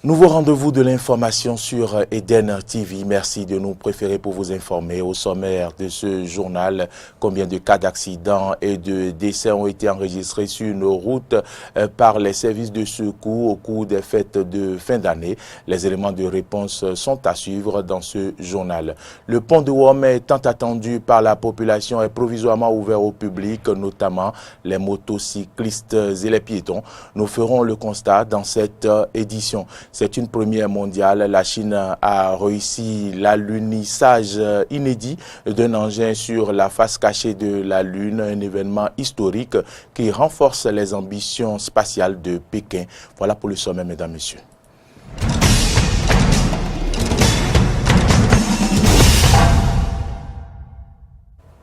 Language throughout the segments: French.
Nouveau rendez-vous de l'information sur Eden TV. Merci de nous préférer pour vous informer. Au sommaire de ce journal, combien de cas d'accidents et de décès ont été enregistrés sur nos routes par les services de secours au cours des fêtes de fin d'année. Les éléments de réponse sont à suivre dans ce journal. Le pont de Womé, tant attendu par la population, est provisoirement ouvert au public, notamment les motocyclistes et les piétons. Nous ferons le constat dans cette édition. C'est une première mondiale. La Chine a réussi l'alunissage inédit d'un engin sur la face cachée de la Lune, un événement historique qui renforce les ambitions spatiales de Pékin. Voilà pour le sommet, mesdames, messieurs.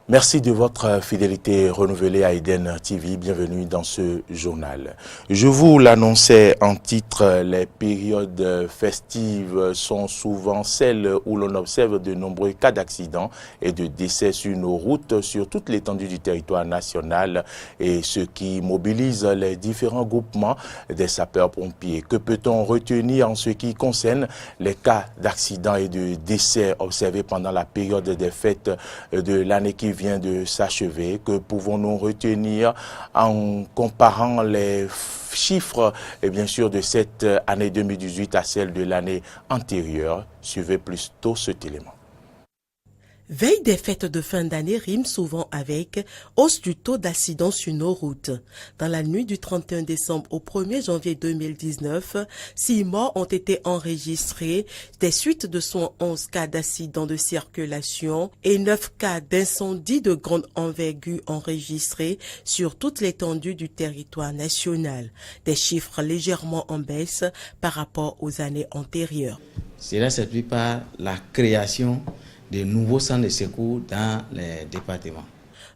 Merci de votre fidélité renouvelée à Eden TV. Bienvenue dans ce journal. Je vous l'annonçais en titre, les périodes festives sont souvent celles où l'on observe de nombreux cas d'accidents et de décès sur nos routes, sur toute l'étendue du territoire national, et ce qui mobilise les différents groupements des sapeurs-pompiers. Que peut-on retenir en ce qui concerne les cas d'accidents et de décès observés pendant la période des fêtes de l'année qui vient de s'achever? Que pouvons-nous retenir en comparant les chiffres et bien sûr de cette année 2018 à celle de l'année antérieure? Suivez plus tôt cet élément. Veille des fêtes de fin d'année rime souvent avec hausse du taux d'accidents sur nos routes. Dans la nuit du 31 décembre au 1er janvier 2019, 6 morts ont été enregistrés des suites de 111 cas d'accidents de circulation et 9 cas d'incendie de grande envergure enregistrés sur toute l'étendue du territoire national. Des chiffres légèrement en baisse par rapport aux années antérieures. Cela s'explique par la création de nouveaux centres de secours dans les départements.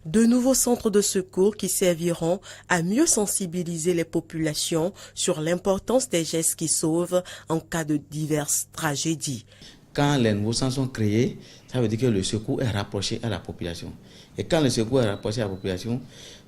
De nouveaux centres de secours qui serviront à mieux sensibiliser les populations sur l'importance des gestes qui sauvent en cas de diverses tragédies. Quand les nouveaux centres sont créés, ça veut dire que le secours est rapproché à la population. Et quand le secours est rapproché à la population,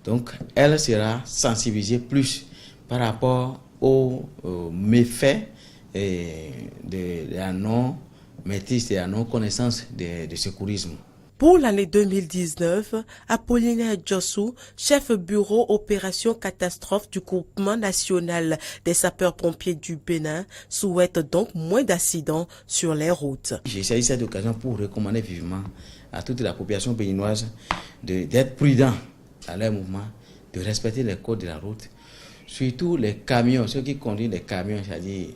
donc elle sera sensibilisée plus par rapport aux méfaits de la non-maîtrise et la non-connaissance du secourisme. Pour l'année 2019, Apollinaire Djossou, chef bureau opération catastrophe du groupement national des sapeurs-pompiers du Bénin, souhaite donc moins d'accidents sur les routes. J'ai saisi cette occasion pour recommander vivement à toute la population béninoise d'être prudents à leur mouvement, de respecter les codes de la route, surtout les camions, ceux qui conduisent les camions, c'est-à-dire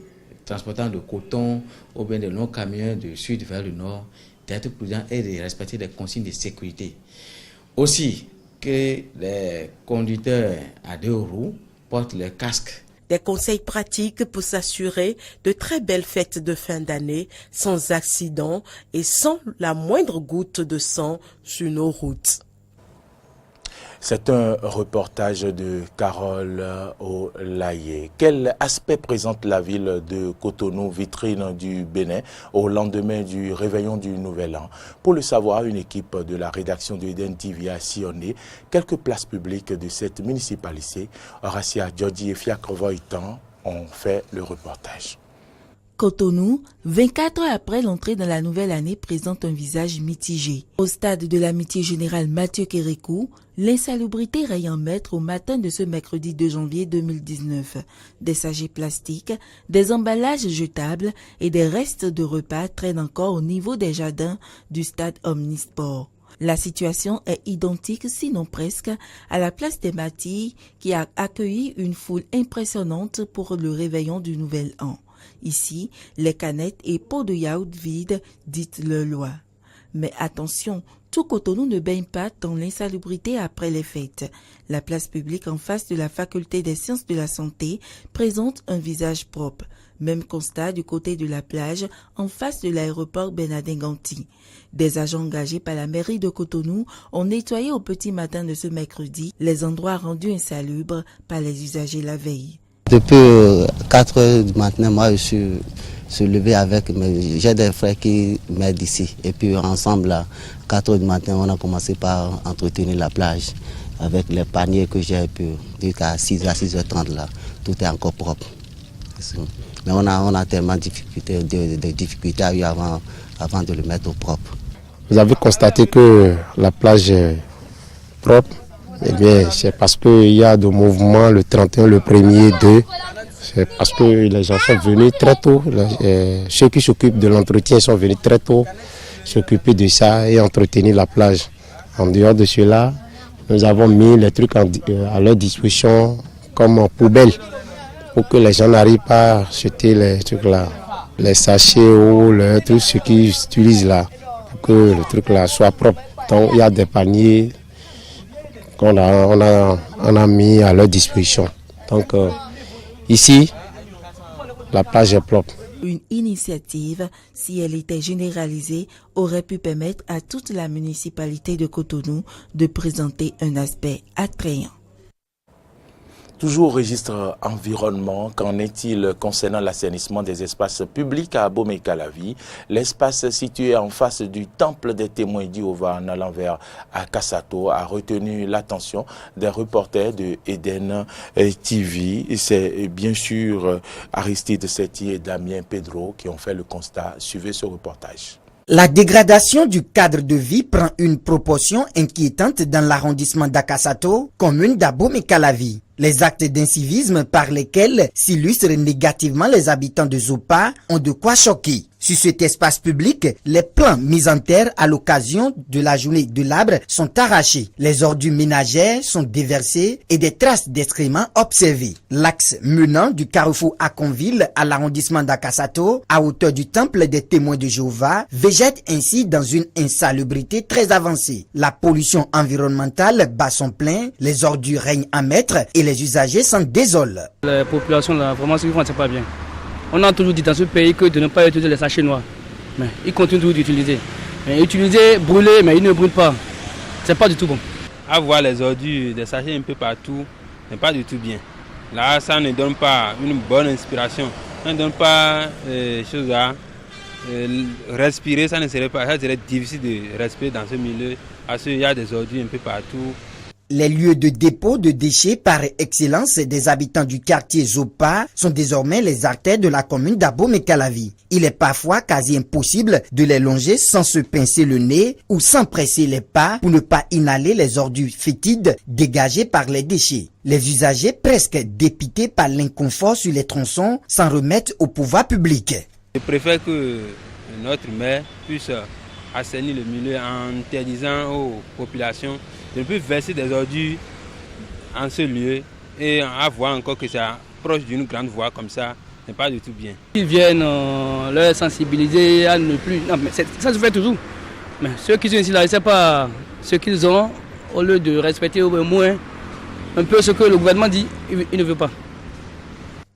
transportant de coton ou bien de longs camions du sud vers le nord, d'être prudent et de respecter les consignes de sécurité. Aussi, que les conducteurs à 2 roues portent le casque. Des conseils pratiques pour s'assurer de très belles fêtes de fin d'année sans accident et sans la moindre goutte de sang sur nos routes. C'est un reportage de Carole Olaye. Quel aspect présente la ville de Cotonou, vitrine du Bénin, au lendemain du réveillon du Nouvel An? Pour le savoir, une équipe de la rédaction de Eden TV a sillonné quelques places publiques de cette municipalité. Horacia Djodji et Fiacre Voitan ont fait le reportage. Cotonou, 24 heures après l'entrée dans la nouvelle année, présente un visage mitigé. Au stade de l'amitié générale Mathieu Kérékou, l'insalubrité règne en maître au matin de ce mercredi 2 janvier 2019. Des sachets plastiques, des emballages jetables et des restes de repas traînent encore au niveau des jardins du stade Omnisport. La situation est identique, sinon presque, à la place des Matilles qui a accueilli une foule impressionnante pour le réveillon du Nouvel An. Ici, les canettes et pots de yaourt vides dites le loi. Mais attention, tout Cotonou ne baigne pas dans l'insalubrité après les fêtes. La place publique en face de la faculté des sciences de la santé présente un visage propre. Même constat du côté de la plage en face de l'aéroport Bernardin-Ganty. Des agents engagés par la mairie de Cotonou ont nettoyé au petit matin de ce mercredi les endroits rendus insalubres par les usagers la veille. Depuis 4 heures du matin, moi je suis levé avec, j'ai des frères qui m'aident ici. Et puis ensemble, à 4 heures du matin, on a commencé par entretenir la plage avec les paniers que j'ai pu dire qu'à 6h30 là, tout est encore propre. Mais on a tellement de difficultés à eu avant de le mettre au propre. Vous avez constaté que la plage est propre. Eh bien, c'est parce qu'il y a des mouvements le 31, le 1er, 2. C'est parce que les gens sont venus très tôt. Ceux qui s'occupent de l'entretien sont venus très tôt s'occuper de ça et entretenir la plage. En dehors de cela, nous avons mis les trucs à leur disposition comme poubelle pour que les gens n'arrivent pas à jeter les trucs là, les sachets ou les trucs ce qu'ils utilisent là, pour que le truc là soit propre. Donc il y a des paniers qu'on a mis à leur disposition. Donc ici, la plage est propre. Une initiative, si elle était généralisée, aurait pu permettre à toute la municipalité de Cotonou de présenter un aspect attrayant. Toujours au registre environnement, qu'en est-il concernant l'assainissement des espaces publics à Abomey-Calavi? L'espace situé en face du temple des témoins d'Jéhovah en allant vers Akasato a retenu l'attention des reporters de Eden TV. C'est bien sûr Aristide Setti et Damien Pedro qui ont fait le constat. Suivez ce reportage. La dégradation du cadre de vie prend une proportion inquiétante dans l'arrondissement d'Akasato, commune d'Abomey-Calavi. Les actes d'incivisme par lesquels s'illustrent négativement les habitants de Zopa ont de quoi choquer. Sur cet espace public, les plants mis en terre à l'occasion de la journée de l'arbre sont arrachés. Les ordures ménagères sont déversées et des traces d'excréments observées. L'axe menant du carrefour Aconville à l'arrondissement d'Akasato, à hauteur du temple des témoins de Jéhovah, végète ainsi dans une insalubrité très avancée. La pollution environnementale bat son plein, les ordures règnent en maître et les usagers s'en désolent. La population, là, vraiment, ce qu'ils font, c'est pas bien. On a toujours dit dans ce pays que de ne pas utiliser les sachets noirs. Mais ils continuent toujours d'utiliser. Mais utiliser, brûler, mais ils ne brûlent pas. C'est pas du tout bon. Avoir les ordures, des sachets un peu partout, n'est pas du tout bien. Là, ça ne donne pas une bonne inspiration. Ça ne donne pas choses à respirer. Ça serait difficile de respirer dans ce milieu. Parce qu'il y a des ordures un peu partout. Les lieux de dépôt de déchets par excellence des habitants du quartier Zopa sont désormais les artères de la commune d'Abomey-Calavi. Il est parfois quasi impossible de les longer sans se pincer le nez ou sans presser les pas pour ne pas inhaler les ordures fétides dégagées par les déchets. Les usagers, presque dépités par l'inconfort sur les tronçons, s'en remettent au pouvoir public. Je préfère que notre maire puisse assainir le milieu en interdisant aux populations de ne plus verser des ordures en ce lieu et à voir encore que c'est proche d'une grande voie comme ça, n'est pas du tout bien. Ils viennent leur sensibiliser à ne plus... Non, mais ça se fait toujours. Mais ceux qui sont ici, là, ils ne savent pas ce qu'ils ont, au lieu de respecter au moins un peu ce que le gouvernement dit, il ne veut pas.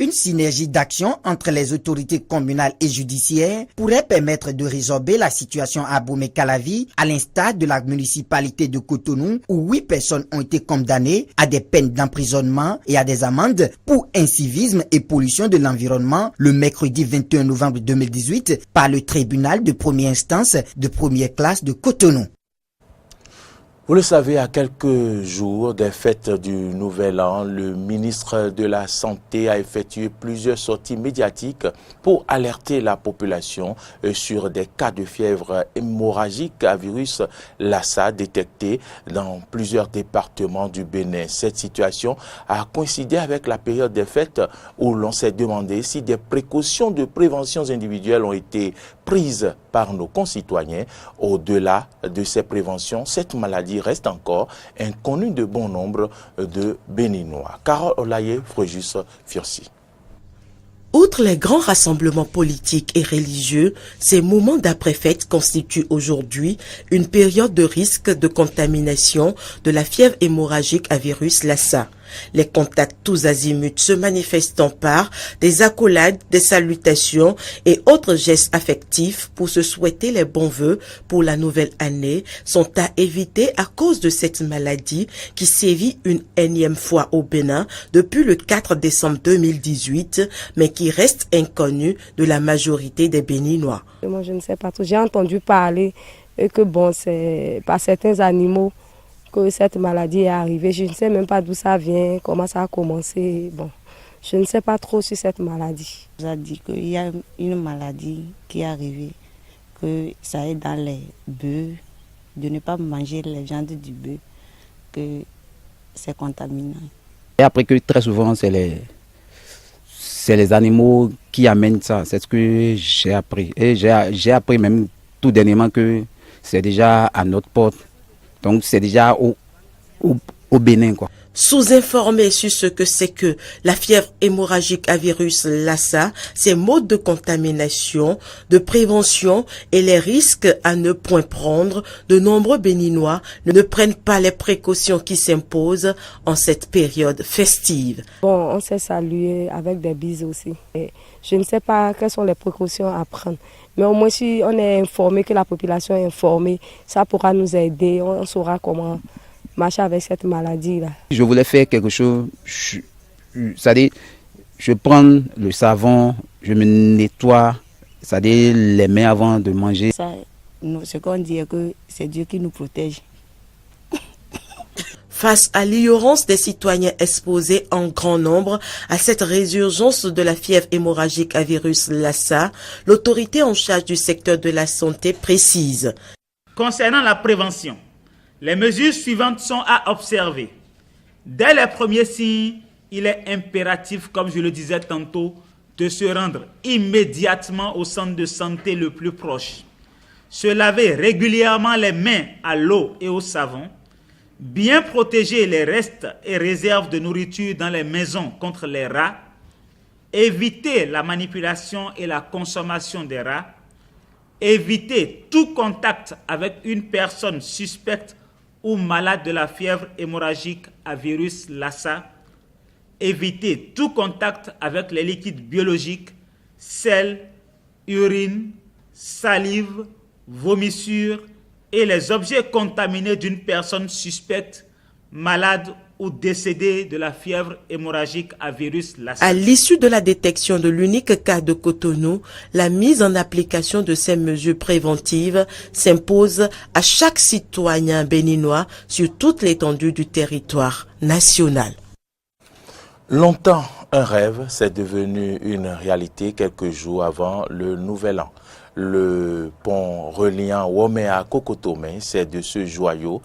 Une synergie d'action entre les autorités communales et judiciaires pourrait permettre de résorber la situation à Abomey-Calavi, à l'instar de la municipalité de Cotonou, où 8 personnes ont été condamnées à des peines d'emprisonnement et à des amendes pour incivisme et pollution de l'environnement le mercredi 21 novembre 2018 par le tribunal de première instance de première classe de Cotonou. Vous le savez, à quelques jours des fêtes du Nouvel An, le ministre de la Santé a effectué plusieurs sorties médiatiques pour alerter la population sur des cas de fièvre hémorragique à virus Lassa détectés dans plusieurs départements du Bénin. Cette situation a coïncidé avec la période des fêtes où l'on s'est demandé si des précautions de prévention individuelles ont été prises par nos concitoyens. Au-delà de ces préventions, cette maladie reste encore inconnue de bon nombre de Béninois. Carole Olaye, Fréjus Fursi. Outre les grands rassemblements politiques et religieux, ces moments d'après-fête constituent aujourd'hui une période de risque de contamination de la fièvre hémorragique à virus Lassa. Les contacts tous azimuts se manifestant par des accolades, des salutations et autres gestes affectifs pour se souhaiter les bons vœux pour la nouvelle année sont à éviter à cause de cette maladie qui sévit une énième fois au Bénin depuis le 4 décembre 2018, mais qui reste inconnue de la majorité des Béninois. Moi, je ne sais pas trop. J'ai entendu parler que bon, c'est par certains animaux que cette maladie est arrivée. Je ne sais même pas d'où ça vient, comment ça a commencé. Bon, Je ne sais pas trop sur cette maladie. On a dit qu'il y a une maladie qui est arrivée, que ça est dans les bœufs, de ne pas manger les viandes du bœuf, que c'est contaminant. Et après que très souvent c'est les animaux qui amènent ça, c'est ce que j'ai appris. Et j'ai appris même tout dernièrement que c'est déjà à notre porte, donc c'est déjà au Bénin, quoi. Sous-informés sur ce que c'est que la fièvre hémorragique à virus Lassa, ses modes de contamination, de prévention et les risques à ne point prendre, de nombreux Béninois ne prennent pas les précautions qui s'imposent en cette période festive. Bon, on s'est salué avec des bises aussi. Et je ne sais pas quelles sont les précautions à prendre. Mais au moins si on est informé, que la population est informée, ça pourra nous aider, on saura comment marcher avec cette maladie-là. Je voulais faire quelque chose, c'est-à-dire, je prends le savon, je me nettoie, c'est-à-dire les mains avant de manger. Ça, ce qu'on dit est que c'est Dieu qui nous protège. Face à l'ignorance des citoyens exposés en grand nombre à cette résurgence de la fièvre hémorragique à virus Lassa, l'autorité en charge du secteur de la santé précise. Concernant la prévention, les mesures suivantes sont à observer. Dès les premiers signes, il est impératif, comme je le disais tantôt, de se rendre immédiatement au centre de santé le plus proche. Se laver régulièrement les mains à l'eau et au savon. Bien protéger les restes et réserves de nourriture dans les maisons contre les rats. Éviter la manipulation et la consommation des rats. Éviter tout contact avec une personne suspecte ou malade de la fièvre hémorragique à virus Lassa. Éviter tout contact avec les liquides biologiques, sel, urine, salive, vomissure et les objets contaminés d'une personne suspecte, malade ou décédée de la fièvre hémorragique à virus Lassa. À l'issue de la détection de l'unique cas de Cotonou, la mise en application de ces mesures préventives s'impose à chaque citoyen béninois sur toute l'étendue du territoire national. Longtemps, un rêve, c'est devenu une réalité quelques jours avant le Nouvel An. Le pont reliant Womé à Kokotomé, c'est de ce joyau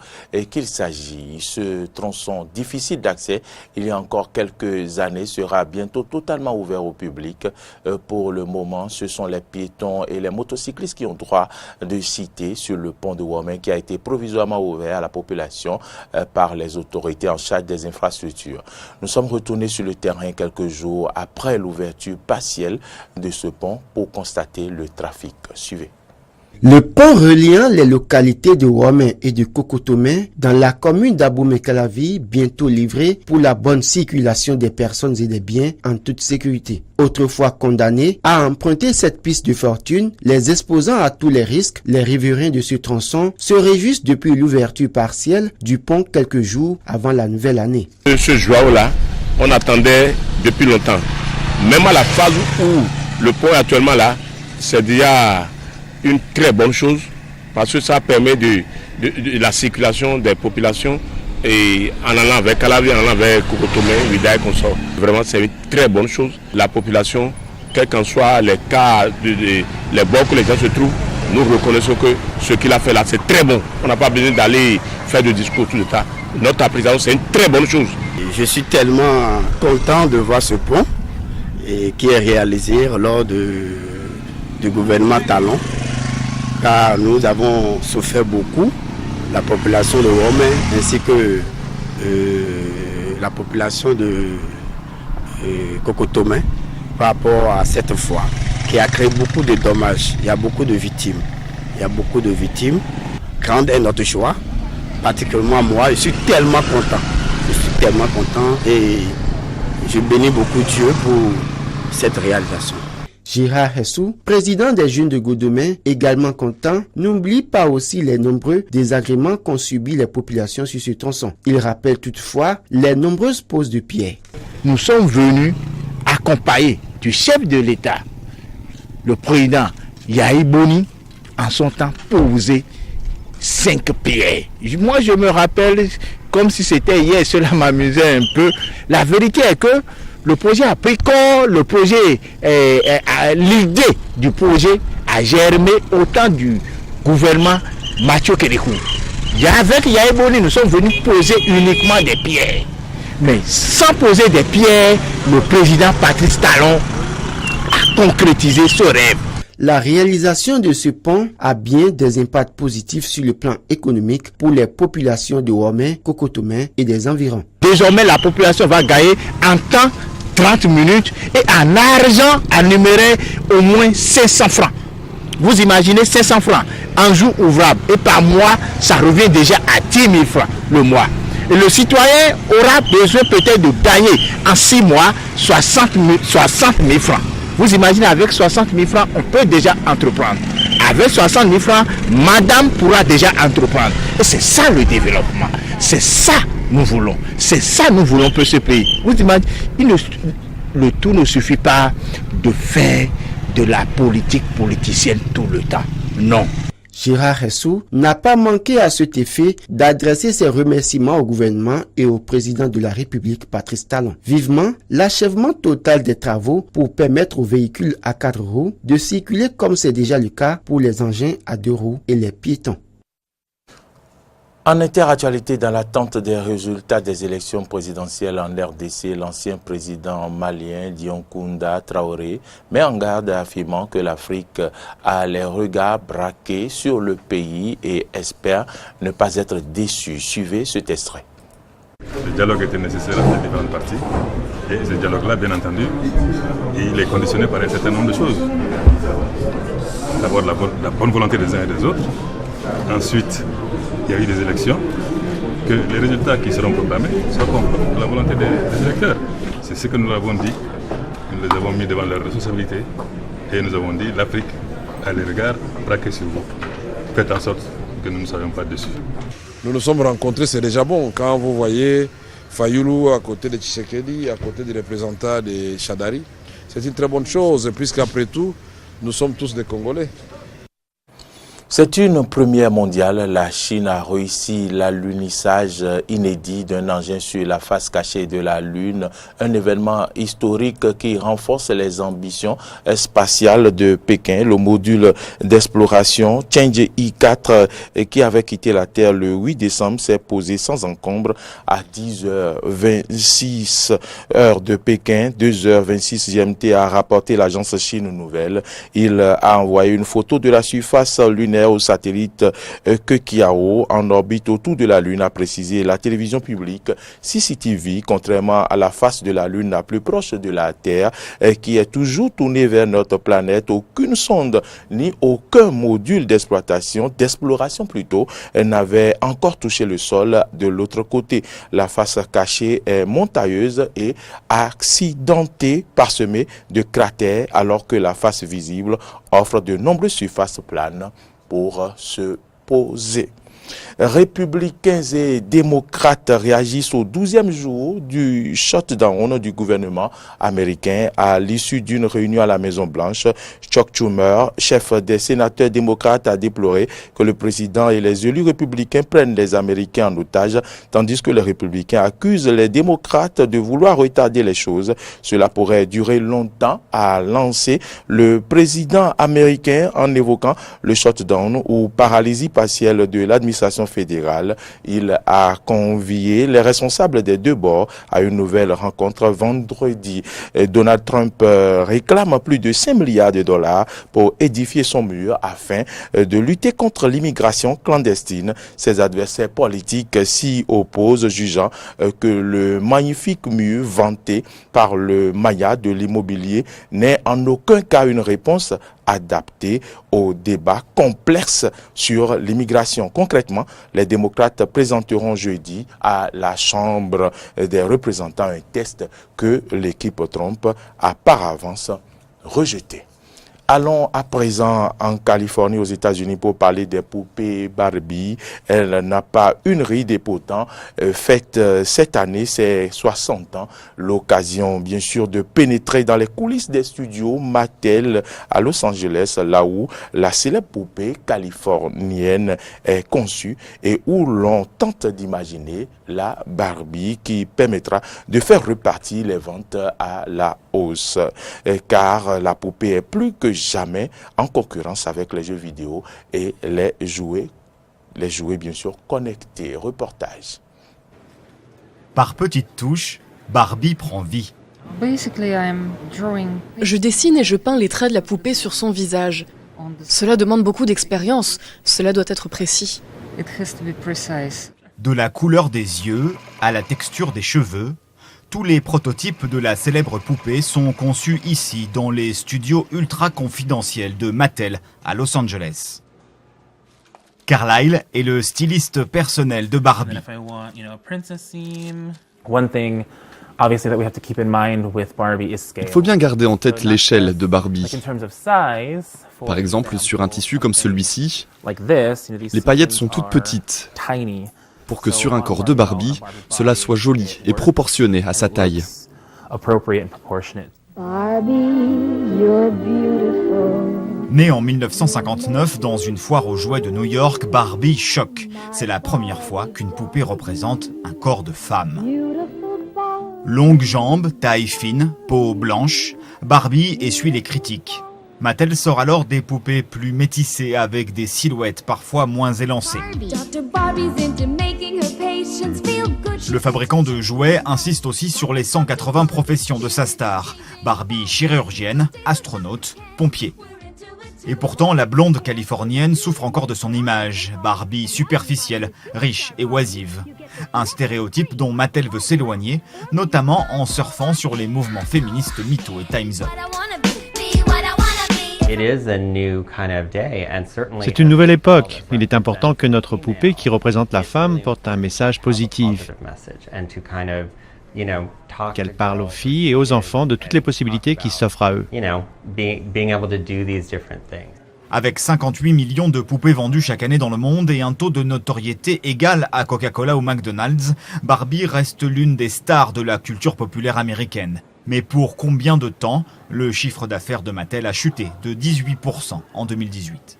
qu'il s'agit. Ce tronçon difficile d'accès, il y a encore quelques années, sera bientôt totalement ouvert au public. Pour le moment, ce sont les piétons et les motocyclistes qui ont droit de citer sur le pont de Womé qui a été provisoirement ouvert à la population par les autorités en charge des infrastructures. Nous sommes retournés sur le terrain quelques jours après l'ouverture partielle de ce pont pour constater le trafic. Suivez. Le pont reliant les localités de Womé et de Kokotomé dans la commune d'Abomey-Calavi, bientôt livré pour la bonne circulation des personnes et des biens en toute sécurité. Autrefois condamnés à emprunter cette piste de fortune, les exposant à tous les risques, les riverains de ce tronçon se réjouissent depuis l'ouverture partielle du pont quelques jours avant la nouvelle année. Ce joyau-là, on attendait depuis longtemps. Même à la phase où le pont est actuellement là, c'est déjà une très bonne chose parce que ça permet de la circulation des populations et en allant vers Calavi, en allant vers Kokotomé, Ouidaï, qu'on sort. Vraiment, c'est une très bonne chose. La population, quels qu'en soient les cas, les bords que les gens se trouvent, nous reconnaissons que ce qu'il a fait là, c'est très bon. On n'a pas besoin d'aller faire de discours tout le temps. Notre appréciation, c'est une très bonne chose. Je suis tellement content de voir ce pont qui est réalisé lors du gouvernement Talon, car nous avons souffert beaucoup, la population de Womé ainsi que la population de Kokotomé par rapport à cette foire qui a créé beaucoup de dommages. Il y a beaucoup de victimes. Grand est notre choix, particulièrement moi, je suis tellement content et je bénis beaucoup Dieu pour cette réalisation. Gérard Hessou, président des Jeunes de Godomé, également content, n'oublie pas aussi les nombreux désagréments qu'ont subis les populations sur ce tronçon. Il rappelle toutefois les nombreuses poses de pierre. Nous sommes venus accompagnés du chef de l'État, le président Yahi Boni, en son temps posé 5 pierres. Moi je me rappelle comme si c'était hier, cela m'amusait un peu. La vérité est que Le projet a pris corps, le projet, l'idée du projet a germé au temps du gouvernement Mathieu Kérékou. Avec Yahya Boni, nous sommes venus poser uniquement des pierres. Mais sans poser des pierres, le président Patrice Talon a concrétisé ce rêve. La réalisation de ce pont a bien des impacts positifs sur le plan économique pour les populations de Womé, Kokotomé et des environs. Désormais, la population va gagner en temps 30 minutes et en argent à numérer au moins 500 francs. Vous imaginez 500 francs en jour ouvrable et par mois, ça revient déjà à 10 000 francs le mois. Et le citoyen aura besoin peut-être de gagner en 6 mois 60 000 francs. Vous imaginez, avec 60 000 francs, on peut déjà entreprendre. Avec 60 000 francs, madame pourra déjà entreprendre. Et c'est ça le développement. C'est ça nous voulons. C'est ça nous voulons pour ce pays. Vous imaginez, le tout ne suffit pas de faire de la politique politicienne tout le temps. Non. Gérard Hessou n'a pas manqué à cet effet d'adresser ses remerciements au gouvernement et au président de la République, Patrice Talon. Vivement l'achèvement total des travaux pour permettre aux véhicules à 4 roues de circuler comme c'est déjà le cas pour les engins à 2 roues et les piétons. En interactualité, dans l'attente des résultats des élections présidentielles en RDC, l'ancien président malien Dioncounda Traoré met en garde affirmant que l'Afrique a les regards braqués sur le pays et espère ne pas être déçu. Suivez cet extrait. Le dialogue était nécessaire entre les différentes parties et ce dialogue-là, bien entendu, il est conditionné par un certain nombre de choses. D'abord la bonne volonté des uns et des autres. Ensuite, il y a eu des élections, que les résultats qui seront proclamés soient conformes à la volonté des électeurs. C'est ce que nous avons dit, nous les avons mis devant leurs responsabilités et nous avons dit l'Afrique a les regards braqués sur vous. Faites en sorte que nous ne soyons pas déçus. Nous nous sommes rencontrés, c'est déjà bon. Quand vous voyez Fayoulou à côté de Tshisekedi, à côté des représentants de Chadari, c'est une très bonne chose, puisqu'après tout, nous sommes tous des Congolais. C'est une première mondiale. La Chine a réussi l'alunissage inédit d'un engin sur la face cachée de la Lune, un événement historique qui renforce les ambitions spatiales de Pékin. Le module d'exploration Chang'e 4 qui avait quitté la Terre le 8 décembre s'est posé sans encombre à 10h26 heure de Pékin, 2h26 GMT, a rapporté l'agence Chine Nouvelle. Il a envoyé une photo de la surface lunaire au satellite Kekiao en orbite autour de la Lune, a précisé la télévision publique CCTV. Contrairement à la face de la Lune la plus proche de la Terre qui est toujours tournée vers notre planète, aucune sonde ni aucun module d'exploration, d'exploration plutôt, n'avait encore touché le sol de l'autre côté. La face cachée est montagneuse et accidentée, parsemée de cratères, alors que la face visible offre de nombreuses surfaces planes pour se poser. Républicains et démocrates réagissent au 12e jour du shutdown du gouvernement américain à l'issue d'une réunion à la Maison-Blanche. Chuck Schumer, chef des sénateurs démocrates, a déploré que le président et les élus républicains prennent les Américains en otage, tandis que les républicains accusent les démocrates de vouloir retarder les choses. Cela pourrait durer longtemps, a lancé le président américain en évoquant le shutdown ou paralysie partielle de l'administration fédérale. Il a convié les responsables des deux bords à une nouvelle rencontre vendredi. Donald Trump réclame plus de 5 milliards de dollars pour édifier son mur afin de lutter contre l'immigration clandestine. Ses adversaires politiques s'y opposent, jugeant que le magnifique mur vanté par le Maya de l'immobilier n'est en aucun cas une réponse adapté au débat complexe sur l'immigration. Concrètement, les démocrates présenteront jeudi à la Chambre des représentants un texte que l'équipe Trump a par avance rejeté. Allons à présent en Californie, aux États-Unis, pour parler des poupées Barbie. Elle n'a pas une ride et pourtant fête cette année ses 60 ans. L'occasion, bien sûr, de pénétrer dans les coulisses des studios Mattel à Los Angeles, là où la célèbre poupée californienne est conçue et où l'on tente d'imaginer la Barbie qui permettra de faire repartir les ventes à la hausse. Car la poupée est plus que jamais en concurrence avec les jeux vidéo et les jouets bien sûr connectés. Reportage. Par petites touches, Barbie prend vie. Je dessine et je peins les traits de la poupée sur son visage. Cela demande beaucoup d'expérience, cela doit être précis. De la couleur des yeux à la texture des cheveux, tous les prototypes de la célèbre poupée sont conçus ici, dans les studios ultra confidentiels de Mattel à Los Angeles. Carlyle est le styliste personnel de Barbie. Il faut bien garder en tête l'échelle de Barbie. Par exemple, sur un tissu comme celui-ci, les paillettes sont toutes petites, pour que sur un corps de Barbie, cela soit joli et proportionné à sa taille. Née en 1959 dans une foire aux jouets de New York, Barbie choque. C'est la première fois qu'une poupée représente un corps de femme. Longues jambes, taille fine, peau blanche, Barbie essuie les critiques. Mattel sort alors des poupées plus métissées avec des silhouettes parfois moins élancées. Le fabricant de jouets insiste aussi sur les 180 professions de sa star. Barbie chirurgienne, astronaute, pompier. Et pourtant, la blonde californienne souffre encore de son image. Barbie superficielle, riche et oisive. Un stéréotype dont Mattel veut s'éloigner, notamment en surfant sur les mouvements féministes MeToo et Time's Up. C'est une nouvelle époque. Il est important que notre poupée qui représente la femme porte un message positif. Qu'elle parle aux filles et aux enfants de toutes les possibilités qui s'offrent à eux. Avec 58 millions de poupées vendues chaque année dans le monde et un taux de notoriété égal à Coca-Cola ou McDonald's, Barbie reste l'une des stars de la culture populaire américaine. Mais pour combien de temps le chiffre d'affaires de Mattel a chuté de 18% en 2018 ?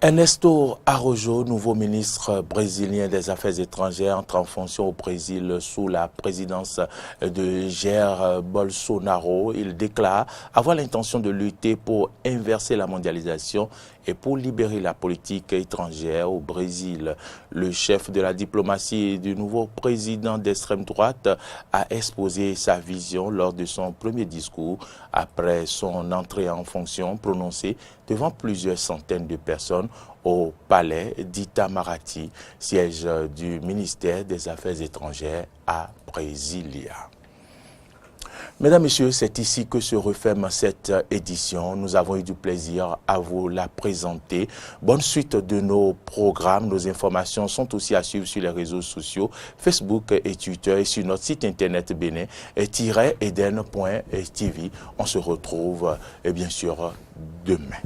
Ernesto Araújo, nouveau ministre brésilien des Affaires étrangères, entre en fonction au Brésil sous la présidence de Jair Bolsonaro. Il déclare avoir l'intention de lutter pour inverser la mondialisation et pour libérer la politique étrangère au Brésil. Le chef de la diplomatie du nouveau président d'extrême droite a exposé sa vision lors de son premier discours après son entrée en fonction prononcée devant plusieurs centaines de personnes au palais d'Itamaraty, siège du ministère des Affaires étrangères à Brasilia. Mesdames, Messieurs, c'est ici que se referme cette édition. Nous avons eu du plaisir à vous la présenter. Bonne suite de nos programmes. Nos informations sont aussi à suivre sur les réseaux sociaux, Facebook et Twitter et sur notre site internet bénin-eden.tv. On se retrouve bien sûr demain.